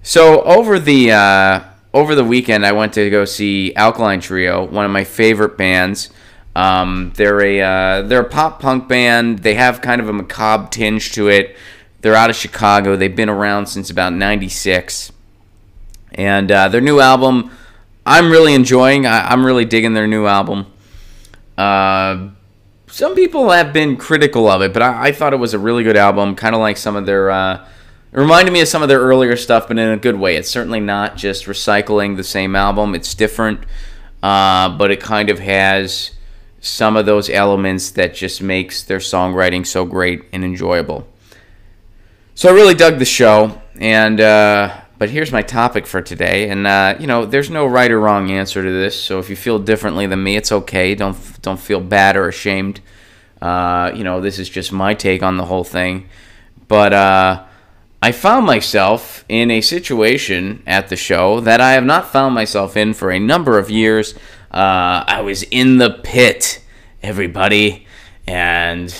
So over the weekend, I went to go see Alkaline Trio, one of my favorite bands. They're a pop punk band. They have kind of a macabre tinge to it. They're out of Chicago. They've been around since about '96, and their new album, I'm really enjoying. I'm really digging their new album. Some people have been critical of it, but I thought it was a really good album. Kind of like some of their. It reminded me of some of their earlier stuff, but in a good way. It's certainly not just recycling the same album. It's different, but it kind of has some of those elements that just makes their songwriting so great and enjoyable. So I really dug the show, and but here's my topic for today. And there's no right or wrong answer to this. So if you feel differently than me, it's okay. Don't feel bad or ashamed. This is just my take on the whole thing. But I found myself in a situation at the show that I have not found myself in for a number of years. I was in the pit, everybody, and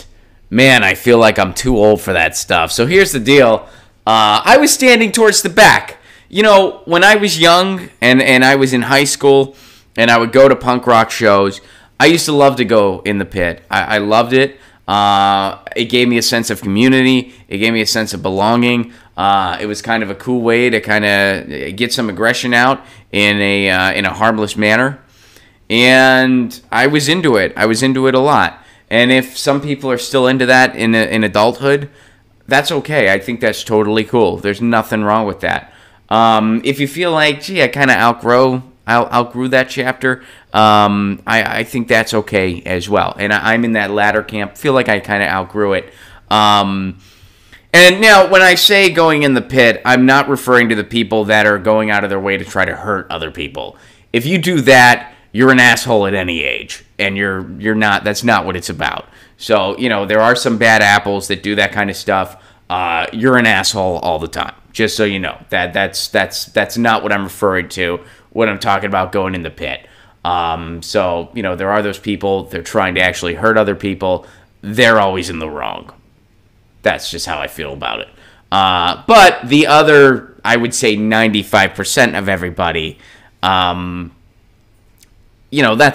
man, I feel like I'm too old for that stuff. So here's the deal. I was standing towards the back. When I was young and I was in high school and I would go to punk rock shows, I used to love to go in the pit. I loved it. It gave me a sense of community. It gave me a sense of belonging. It was kind of a cool way to kind of get some aggression out in a harmless manner. And I was into it. I was into it a lot. And if some people are still into that in adulthood, that's okay. I think that's totally cool. There's nothing wrong with that. If you feel like, gee, I kind of outgrew that chapter, I think that's okay as well. And I'm in that latter camp. Feel like I kind of outgrew it. And now, when I say going in the pit, I'm not referring to the people that are going out of their way to try to hurt other people. If you do that, you're an asshole at any age, and you're not. That's not what it's about. So there are some bad apples that do that kind of stuff. You're an asshole all the time. Just so you know, that's not what I'm referring to when I'm talking about going in the pit. So there are those people. They're trying to actually hurt other people. They're always in the wrong. That's just how I feel about it. But the other, I would say 95% of everybody, that's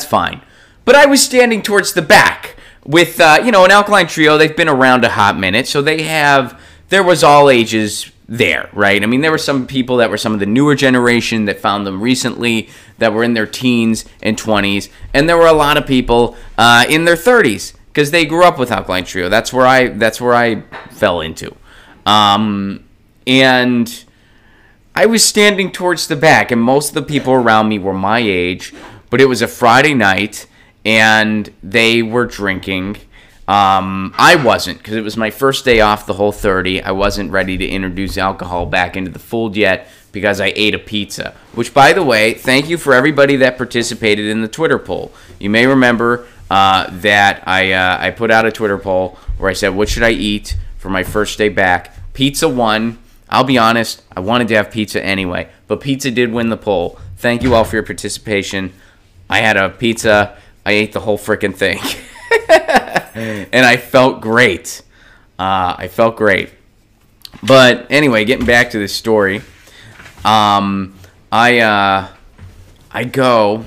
fine. But I was standing towards the back with, an Alkaline Trio. They've been around a hot minute, so there was all ages there, right? I mean, there were some people that were some of the newer generation that found them recently, that were in their teens and 20s, and there were a lot of people in their 30s because they grew up with Alkaline Trio. That's where I fell into, and I was standing towards the back, and most of the people around me were my age, but it was a Friday night, and they were drinking. I wasn't, because it was my first day off the whole 30. I wasn't ready to introduce alcohol back into the fold yet because I ate a pizza. Which, by the way, thank you for everybody that participated in the Twitter poll. You may remember that I put out a Twitter poll where I said, what should I eat for my first day back? Pizza won. I'll be honest, I wanted to have pizza anyway, but pizza did win the poll. Thank you all for your participation. I had a pizza. I ate the whole freaking thing. And I felt great. But anyway, getting back to this story, I go,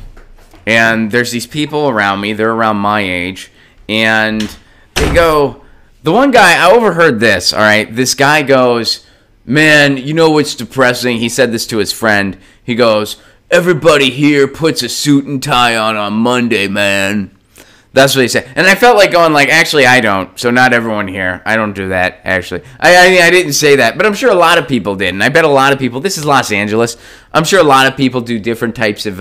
and there's these people around me. They're around my age, and they go. The one guy, I overheard this. All right, this guy goes, "Man, you know what's depressing?" He said this to his friend. He goes, "Everybody here puts a suit and tie on Monday, man." That's what he said. And I felt like going, actually, I don't. So not everyone here. I don't do that, actually. I didn't say that, but I'm sure a lot of people did. And I bet a lot of people, this is Los Angeles, I'm sure a lot of people do different types of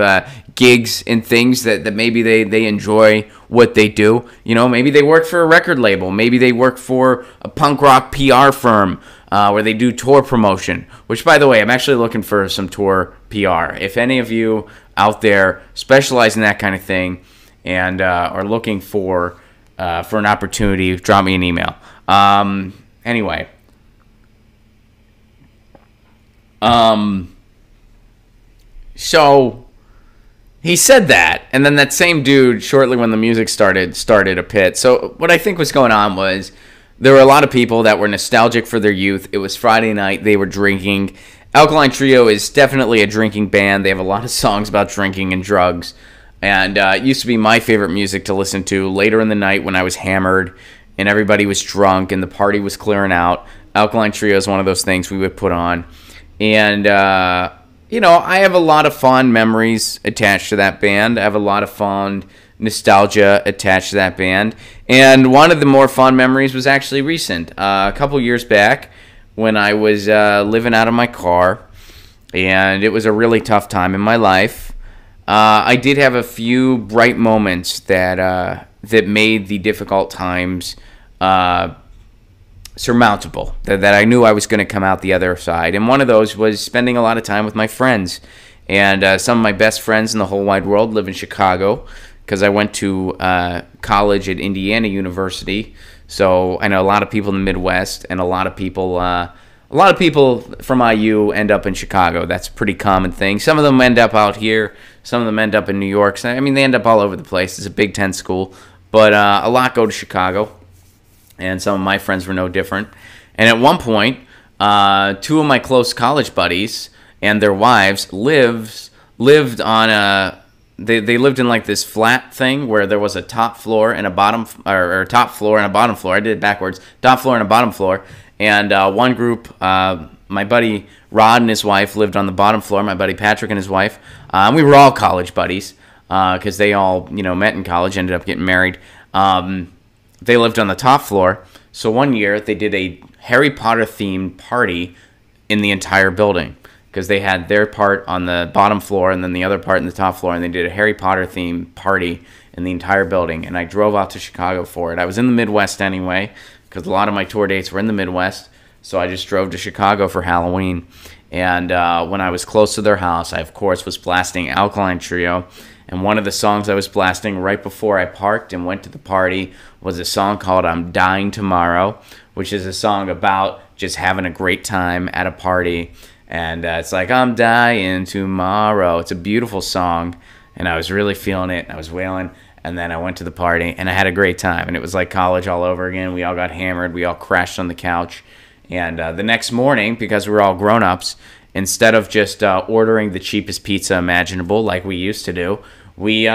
gigs and things that maybe they enjoy what they do. Maybe they work for a record label. Maybe they work for a punk rock PR firm where they do tour promotion. Which, by the way, I'm actually looking for some tour PR. If any of you out there specialize in that kind of thing, and are looking for an opportunity, drop me an email. Anyway. So he said that, and then that same dude, shortly when the music started a pit. So what I think was going on was there were a lot of people that were nostalgic for their youth. It was Friday night. They were drinking. Alkaline Trio is definitely a drinking band. They have a lot of songs about drinking and drugs. And it used to be my favorite music to listen to later in the night when I was hammered and everybody was drunk and the party was clearing out. Alkaline Trio is one of those things we would put on. And, I have a lot of fond memories attached to that band. I have a lot of fond nostalgia attached to that band. And one of the more fond memories was actually recent. A couple years back when I was living out of my car, and it was a really tough time in my life. I did have a few bright moments that made the difficult times surmountable, that I knew I was going to come out the other side. And one of those was spending a lot of time with my friends. And some of my best friends in the whole wide world live in Chicago because I went to college at Indiana University. So I know a lot of people in the Midwest, and a lot of people from IU end up in Chicago. That's a pretty common thing. Some of them end up out here. Some of them end up in New York. So, I mean, they end up all over the place. It's a Big Ten school. But a lot go to Chicago, and some of my friends were no different. And at one point, two of my close college buddies and their wives lived on a... They lived in like this flat thing where there was a top floor and a bottom, or top floor and a bottom floor. I did it backwards. Top floor and a bottom floor. And one group, my buddy Rod and his wife lived on the bottom floor. My buddy Patrick and his wife. We were all college buddies because they all, met in college, ended up getting married. They lived on the top floor. So one year they did a Harry Potter themed party in the entire building, because they had their part on the bottom floor and then the other part in the top floor, and they did a Harry Potter themed party in the entire building. And I drove out to Chicago for it. I was in the Midwest anyway, because a lot of my tour dates were in the Midwest, so I just drove to Chicago for Halloween. And when I was close to their house, I, of course, was blasting Alkaline Trio. And one of the songs I was blasting right before I parked and went to the party was a song called I'm Dying Tomorrow, which is a song about just having a great time at a party. And it's like, I'm dying tomorrow. It's a beautiful song, and I was really feeling it. I was wailing, and then I went to the party, and I had a great time. And it was like college all over again. We all got hammered. We all crashed on the couch. And the next morning, because we were all grown-ups, instead of just ordering the cheapest pizza imaginable like we used to do, we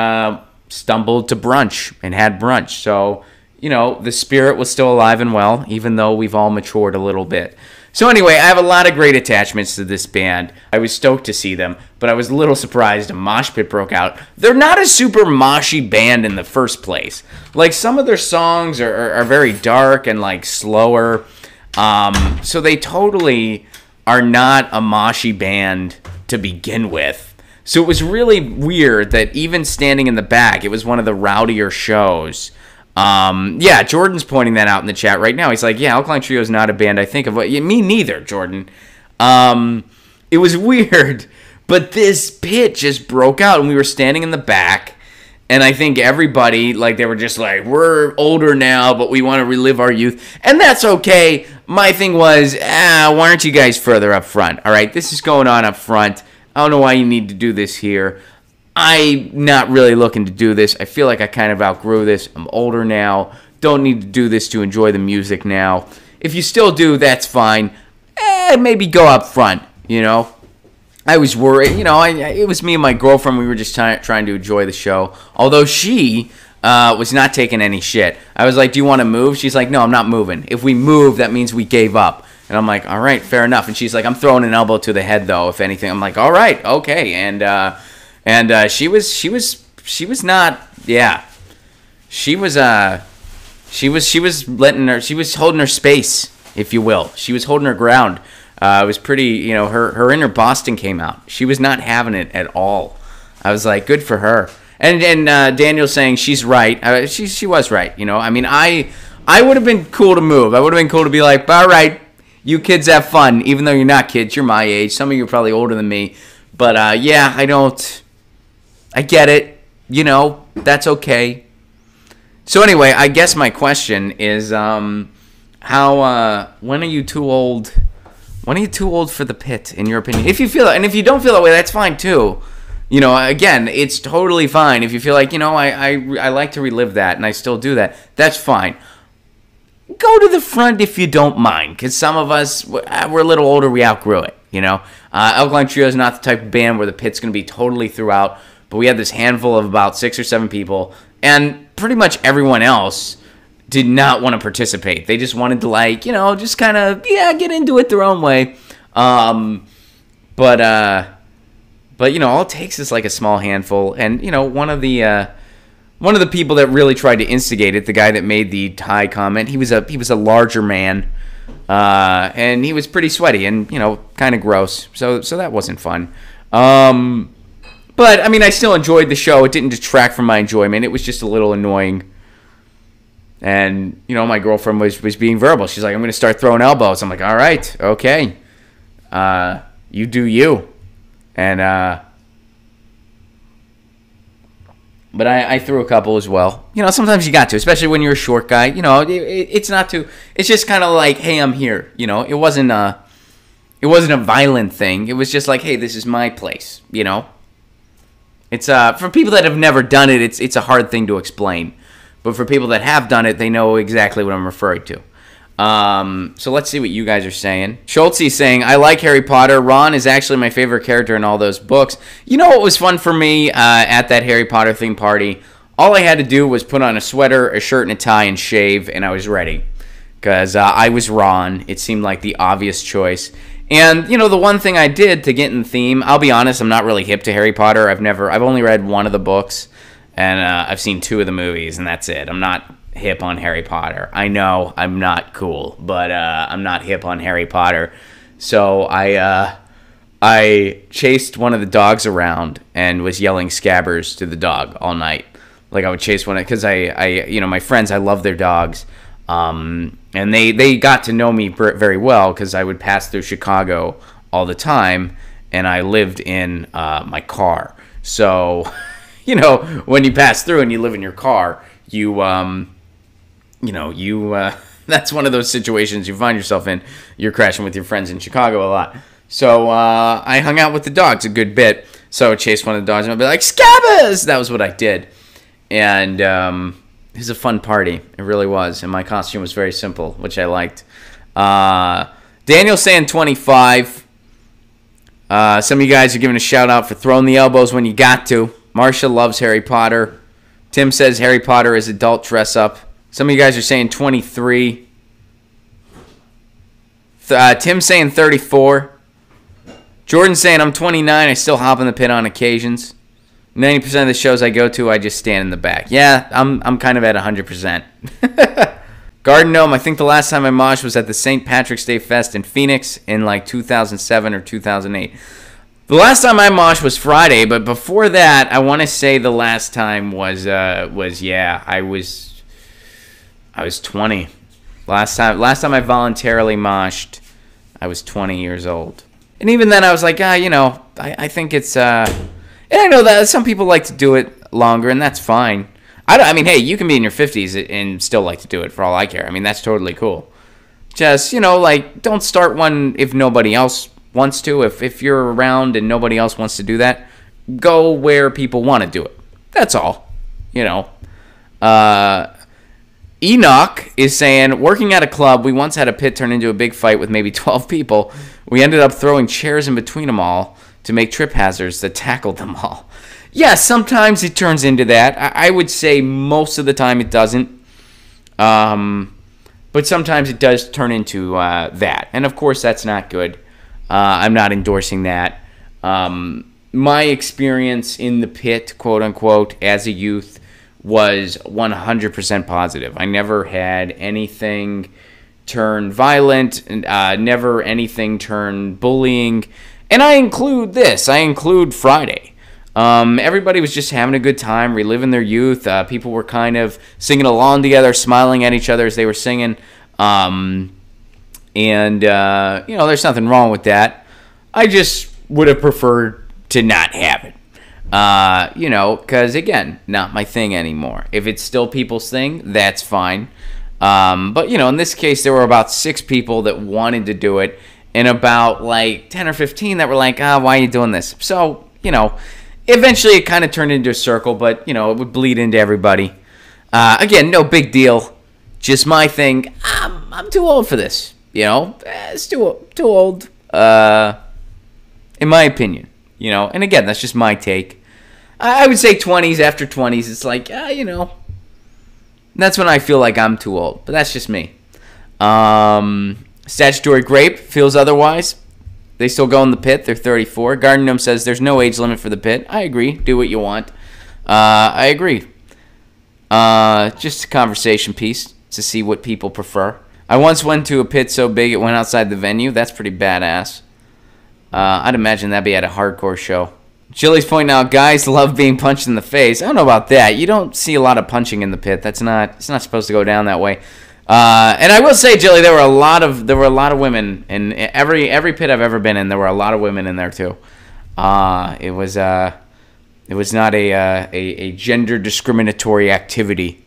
stumbled to brunch and had brunch. So, the spirit was still alive and well, even though we've all matured a little bit. So anyway, I have a lot of great attachments to this band. I was stoked to see them, but I was a little surprised a mosh pit broke out. They're not a super moshy band in the first place. Like, some of their songs are very dark and, like, slower. So they totally are not a moshy band to begin with. So it was really weird that even standing in the back, it was one of the rowdier shows. Yeah, Jordan's pointing that out in the chat right now. He's like, yeah, Alkaline Trio is not a band I think of. Me neither, Jordan. It was weird, but this pit just broke out, and we were standing in the back, and I think everybody, like, they were just like, we're older now, but we want to relive our youth, and that's okay. My thing was, why aren't you guys further up front? All right, this is going on up front. I don't know why you need to do this here. I'm not really looking to do this. I feel like I kind of outgrew this. I'm older now. Don't need to do this to enjoy the music now. If you still do, that's fine. Maybe go up front, I was worried. It was me and my girlfriend. We were just trying to enjoy the show. Although she was not taking any shit. I was like, do you want to move? She's like, no, I'm not moving. If we move, that means we gave up. And I'm like, all right, fair enough. And she's like, I'm throwing an elbow to the head, though, if anything. I'm like, all right, okay. And she was not, yeah. She was holding her space, if you will. She was holding her ground. It was pretty, her inner Boston came out. She was not having it at all. I was like, good for her. And Daniel's saying she's right. She was right, I mean, I would have been cool to move. I would have been cool to be like, all right, you kids have fun, even though you're not kids. You're my age. Some of you are probably older than me. But, yeah, I get it. That's okay. So anyway, I guess my question is, when are you too old? When are you too old for the pit, in your opinion? If you feel, and if you don't feel that way, that's fine too. Again, it's totally fine. If you feel like, I like to relive that, and I still do that, that's fine. Go to the front if you don't mind, because some of us, we're a little older, we outgrew it, Alkaline Trio is not the type of band where the pit's going to be totally throughout, but we had this handful of about 6 or 7 people, and pretty much everyone else did not want to participate. They just wanted to, like, you know, just kind of, get into it their own way. But you know, all it takes is like a small handful, and you know, one of the people that really tried to instigate it, the guy that made the tie comment, he was a larger man, and he was pretty sweaty and, you know, kind of gross. So that wasn't fun. But I mean, I still enjoyed the show. It didn't detract from my enjoyment. It was just a little annoying. And you know, my girlfriend was being verbal. She's like, "I'm going to start throwing elbows." I'm like, "All right, okay, you do you." And but I threw a couple as well. You know, sometimes you got to, especially when you're a short guy. You know, it's not too. It's just kind of like, hey, I'm here. You know, it wasn't a violent thing. It was just like, hey, this is my place. You know, it's for people that have never done it. It's a hard thing to explain, but for people that have done it, they know exactly what I'm referring to. So let's see what you guys are saying. Schultze saying, I like Harry Potter. Ron is actually my favorite character in all those books. You know what was fun for me at that Harry Potter theme party? All I had to do was put on a sweater, a shirt, and a tie, and shave, and I was ready. Because I was Ron. It seemed like the obvious choice. And, you know, the one thing I did to get in theme, I'll be honest, I'm not really hip to Harry Potter. I've only read one of the books, and I've seen 2 of the movies, and that's it. I'm not hip on Harry Potter. I know I'm not cool, but I'm not hip on Harry Potter. So I chased one of the dogs around and was yelling Scabbers to the dog all night. Like I would chase one because you know, my friends, I love their dogs, and they got to know me very well because I would pass through Chicago all the time, and I lived in my car. So you know, when you pass through and you live in your car, that's one of those situations you find yourself in. You're crashing with your friends in Chicago a lot. So I hung out with the dogs a good bit. So I would chase one of the dogs and I'd be like, Scabbers! That was what I did. And it was a fun party. It really was. And my costume was very simple, which I liked. Daniel saying 25. Some of you guys are giving a shout out for throwing the elbows when you got to. Marsha loves Harry Potter. Tim says Harry Potter is adult dress up. Some of you guys are saying 23. Tim saying 34. Jordan saying I'm 29. I still hop in the pit on occasions. 90% of the shows I go to, I just stand in the back. Yeah, I'm kind of at 100%. Garden Gnome, I think the last time I moshed was at the St. Patrick's Day Fest in Phoenix in like 2007 or 2008. The last time I moshed was Friday, but before that, I want to say the last time was I was 20. Last time I voluntarily moshed, I was 20 years old. And even then, I was like, you know, I think it's, and I know that some people like to do it longer, and that's fine. I mean, hey, you can be in your 50s and still like to do it for all I care. I mean, that's totally cool. Just, you know, like, don't start one if nobody else wants to. If you're around and nobody else wants to do that, go where people want to do it. That's all. You know. Enoch is saying, working at a club, we once had a pit turn into a big fight with maybe 12 people. We ended up throwing chairs in between them all to make trip hazards that tackled them all. Yeah, sometimes it turns into that. I would say most of the time it doesn't. But sometimes it does turn into that. And, of course, that's not good. I'm not endorsing that. My experience in the pit, quote-unquote, as a youth was 100% positive. I never had anything turn violent, never anything turn bullying. And I include this. I include Friday. Everybody was just having a good time, reliving their youth. People were kind of singing along together, smiling at each other as they were singing. And, you know, there's nothing wrong with that. I just would have preferred to not have it. You know, because, again, not my thing anymore. If it's still people's thing, that's fine. But, you know, in this case, there were about 6 people that wanted to do it, and about, like, 10 or 15 that were like, why are you doing this? So, you know, eventually it kind of turned into a circle, but, you know, it would bleed into everybody. Again, no big deal. Just my thing. I'm too old for this. You know, it's too old. in my opinion. You know, and again, that's just my take. I would say 20s. After 20s, it's like, you know, that's when I feel like I'm too old. But that's just me. Statutory Grape feels otherwise. They still go in the pit. They're 34. Garden Gnome says there's no age limit for the pit. I agree. Do what you want. I agree. Just a conversation piece to see what people prefer. I once went to a pit so big it went outside the venue. That's pretty badass. I'd imagine that'd be at a hardcore show. Chili's pointing out guys love being punched in the face. I don't know about that. You don't see a lot of punching in the pit. It's not supposed to go down that way. And I will say, Jilly, there were a lot of women in every pit I've ever been in. There were a lot of women in there too. It was not a gender discriminatory activity.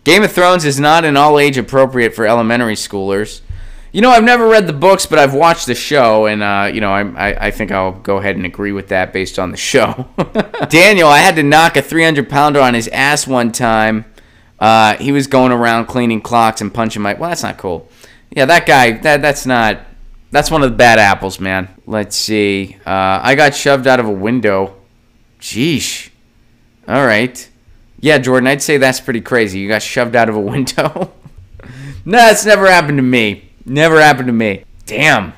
Game of Thrones is not an all age appropriate for elementary schoolers. You know, I've never read the books, but I've watched the show, and you know, I think I'll go ahead and agree with that based on the show. Daniel, I had to knock a 300-pounder on his ass one time. He was going around cleaning clocks and punching my... Well, that's not cool. Yeah, that guy, that's one of the bad apples, man. Let's see. I got shoved out of a window. Jeesh. All right. Yeah, Jordan, I'd say that's pretty crazy. You got shoved out of a window? No, that's never happened to me. Never happened to me. Damn.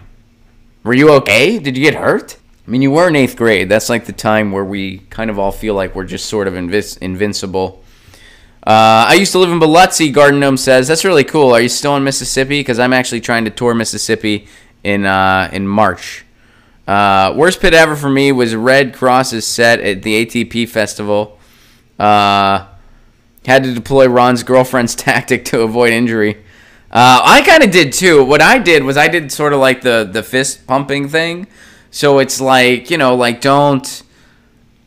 Were you okay? Did you get hurt? I mean, you were in 8th grade. That's like the time where we kind of all feel like we're just sort of invincible. I used to live in Biloxi, Garden Gnome says. That's really cool. Are you still in Mississippi? Because I'm actually trying to tour Mississippi in March. Worst pit ever for me was Red Cross's set at the ATP Festival. Had to deploy Ron's girlfriend's tactic to avoid injury. I kind of did too. What I did was I did sort of like the fist pumping thing. So it's like, you know, like don't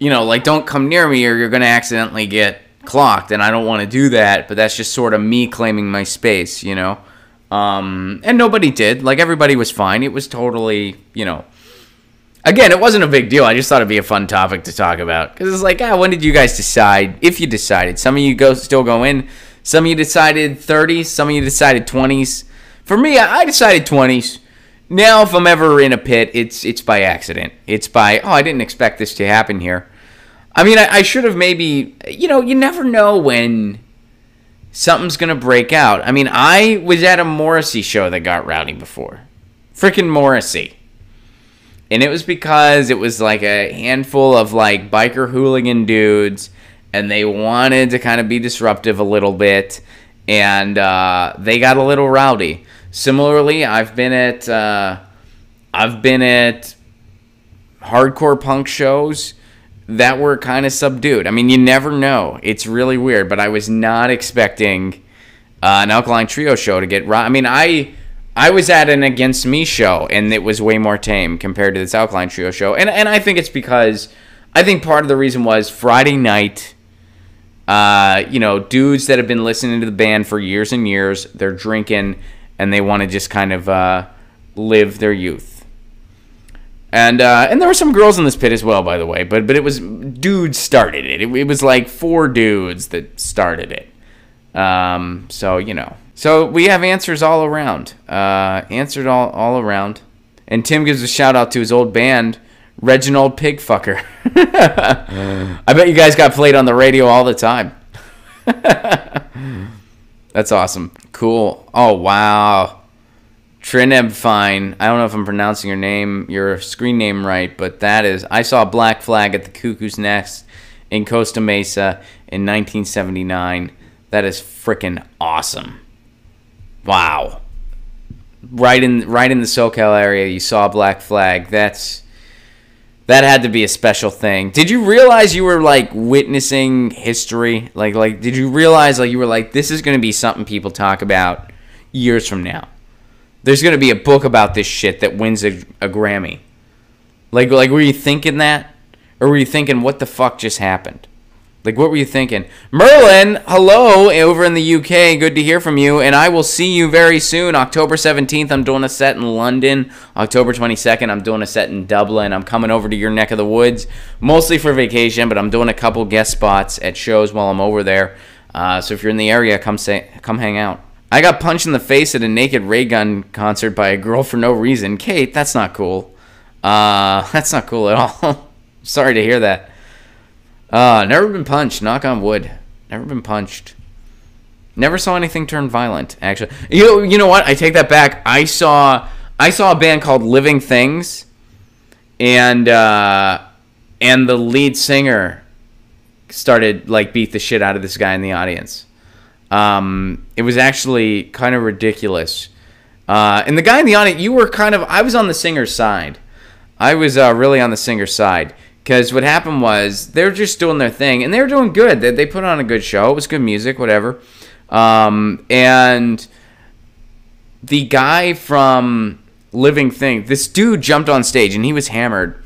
come near me or you're going to accidentally get clocked, and I don't want to do that, but that's just sort of me claiming my space, you know. And nobody did. Like, everybody was fine. It was totally, you know. Again, it wasn't a big deal. I just thought it'd be a fun topic to talk about. Because it's like, when did you guys decide? If you decided. Some of you still go in. Some of you decided 30s. Some of you decided 20s. For me, I decided 20s. Now, if I'm ever in a pit, it's by accident. It's by, I didn't expect this to happen here. I mean, I should have maybe, you know, you never know when something's going to break out. I mean, I was at a Morrissey show that got rowdy before. Frickin' Morrissey. And it was because it was like a handful of like biker hooligan dudes, and they wanted to kind of be disruptive a little bit, and they got a little rowdy. Similarly, I've been at hardcore punk shows that were kind of subdued. I mean, you never know. It's really weird, but I was not expecting an Alkaline Trio show to get... I mean, I was at an Against Me show, and it was way more tame compared to this Alkaline Trio show. And I think it's because... I think part of the reason was Friday night, you know, dudes that have been listening to the band for years and years, they're drinking, and they want to just kind of live their youth. And there were some girls in this pit as well, by the way. But it was dudes started it. It was like 4 dudes that started it. So, you know. So we have answers all around. Answered all around. And Tim gives a shout out to his old band, Reginald Pigfucker. I bet you guys got played on the radio all the time. That's awesome. Cool. Oh, wow. Trineb Fine. I don't know if I'm pronouncing your screen name right, but that is... I saw Black Flag at the Cuckoo's Nest in Costa Mesa in 1979. That is freaking awesome. Wow. Right in the SoCal area, you saw Black Flag. That had to be a special thing. Did you realize you were like witnessing history? Like did you realize like you were like, this is going to be something people talk about years from now? There's going to be a book about this shit that wins a Grammy. Like were you thinking that? Or were you thinking, what the fuck just happened? Like, what were you thinking? Merlin, hello, over in the UK. Good to hear from you. And I will see you very soon. October 17th, I'm doing a set in London. October 22nd, I'm doing a set in Dublin. I'm coming over to your neck of the woods, mostly for vacation, but I'm doing a couple guest spots at shows while I'm over there. So if you're in the area, come hang out. I got punched in the face at a Naked Ray Gun concert by a girl for no reason. Kate, that's not cool. That's not cool at all. Sorry to hear that. Never been punched. Knock on wood. Never been punched. Never saw anything turn violent. Actually, you know what? I take that back. I saw a band called Living Things, and the lead singer started like beat the shit out of this guy in the audience. It was actually kind of ridiculous. And the guy in the audience, I was on the singer's side. I was really on the singer's side. Because what happened was, they were just doing their thing, and they were doing good. They put on a good show. It was good music, whatever. And the guy from Living Thing, this dude jumped on stage, and he was hammered.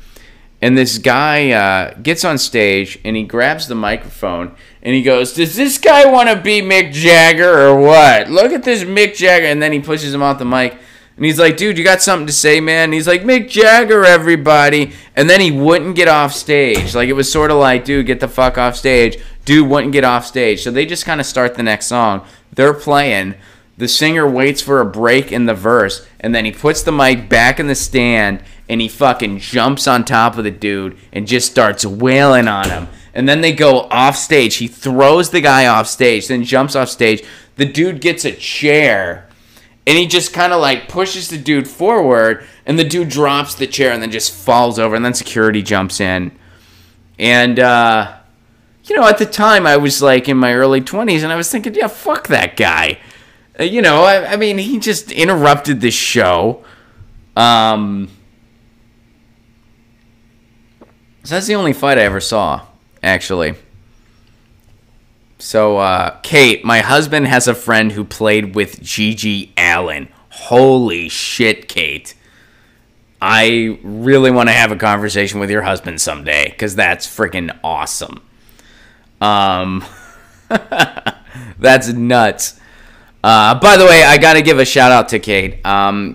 And this guy gets on stage, and he grabs the microphone, and he goes, "Does this guy want to be Mick Jagger or what? Look at this Mick Jagger." And then he pushes him off the mic. And he's like, "Dude, you got something to say, man?" And he's like, "Mick Jagger, everybody." And then he wouldn't get off stage. Like, it was sort of like, dude, get the fuck off stage. Dude wouldn't get off stage. So they just kind of start the next song. They're playing. The singer waits for a break in the verse. And then he puts the mic back in the stand. And he fucking jumps on top of the dude and just starts wailing on him. And then they go off stage. He throws the guy off stage, then jumps off stage. The dude gets a chair. And he just kind of like pushes the dude forward, and the dude drops the chair and then just falls over, and then security jumps in. And, at the time I was like in my early 20s, and I was thinking, yeah, fuck that guy. I mean, he just interrupted the show. So that's the only fight I ever saw, actually. So, Kate, my husband has a friend who played with Gigi Allen. Holy shit, Kate. I really want to have a conversation with your husband someday, because that's freaking awesome. That's nuts. By the way, I got to give a shout out to Kate.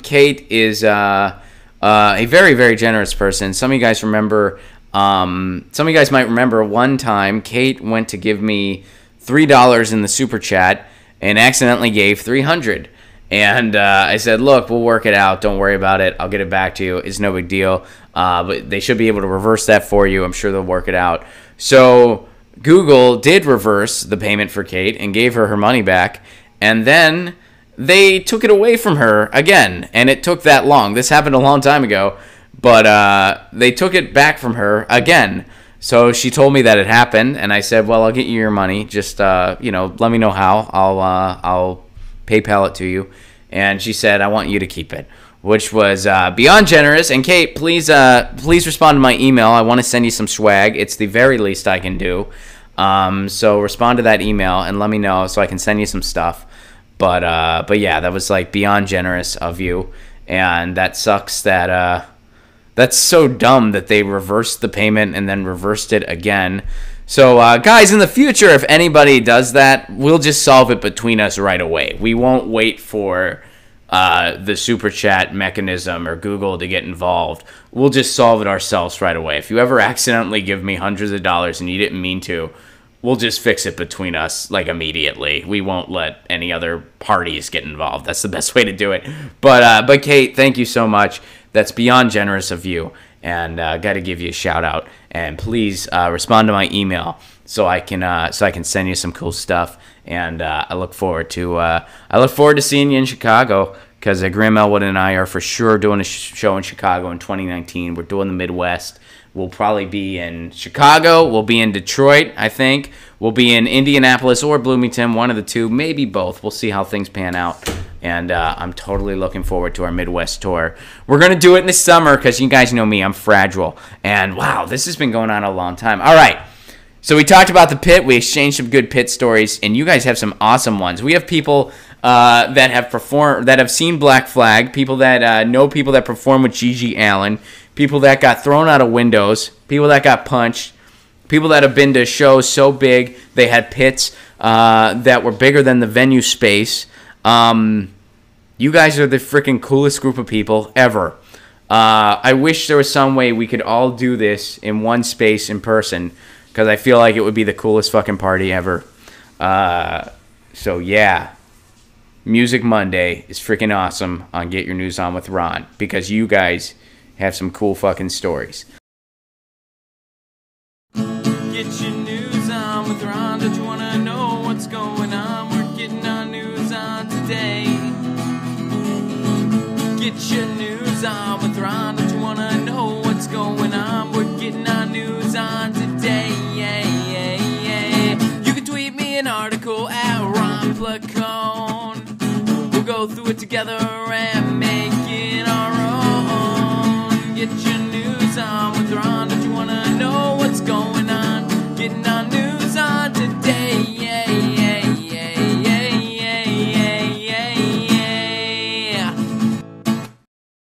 Kate is a very, very generous person. Some of you guys remember, some of you guys might remember one time Kate went to give me $3 in the super chat and accidentally gave $300. And I said, look, we'll work it out. Don't worry about it. I'll get it back to you. It's no big deal. But they should be able to reverse that for you. I'm sure they'll work it out. So Google did reverse the payment for Kate and gave her her money back. And then they took it away from her again. And it took that long. This happened a long time ago. But they took it back from her again. So she told me that it happened, and I said, well, I'll get you your money. Just, let me know how. I'll PayPal it to you. And she said, I want you to keep it, which was beyond generous. And Kate, please respond to my email. I want to send you some swag. It's the very least I can do. So respond to that email and let me know so I can send you some stuff. But yeah, that was like beyond generous of you. And that sucks that, that's so dumb that they reversed the payment and then reversed it again. So, guys, in the future, if anybody does that, we'll just solve it between us right away. We won't wait for the super chat mechanism or Google to get involved. We'll just solve it ourselves right away. If you ever accidentally give me hundreds of dollars and you didn't mean to, we'll just fix it between us, like, immediately. We won't let any other parties get involved. That's the best way to do it. But Kate, thank you so much. That's beyond generous of you, and got to give you a shout out. And please respond to my email so I can send you some cool stuff. And I look forward to seeing you in Chicago, because Graham Elwood and I are for sure doing a show in Chicago in 2019. We're doing the Midwest. We'll probably be in Chicago. We'll be in Detroit, I think. We'll be in Indianapolis or Bloomington, one of the two, maybe both. We'll see how things pan out. And I'm totally looking forward to our Midwest tour. We're going to do it in the summer because you guys know me. I'm fragile. And, wow, this has been going on a long time. All right. So we talked about the pit. We exchanged some good pit stories. And you guys have some awesome ones. We have people that have seen Black Flag, people that know people that perform with Gigi Allen, people that got thrown out of windows, people that got punched, people that have been to shows so big they had pits that were bigger than the venue space. You guys are the freaking coolest group of people ever. I wish there was some way we could all do this in one space in person, because I feel like it would be the coolest fucking party ever. So yeah, Music Monday is freaking awesome on Get Your News On with Ron, because you guys have some cool fucking stories. Get your news on with Ron. Don't you want to know what's going on? We're getting our news on today. Get your news on with Ron. Don't you want to know what's going on? We're getting our news on today. You can tweet me an article at Ron Placone. We'll go through it together and make it our own. Get your news on with Ron.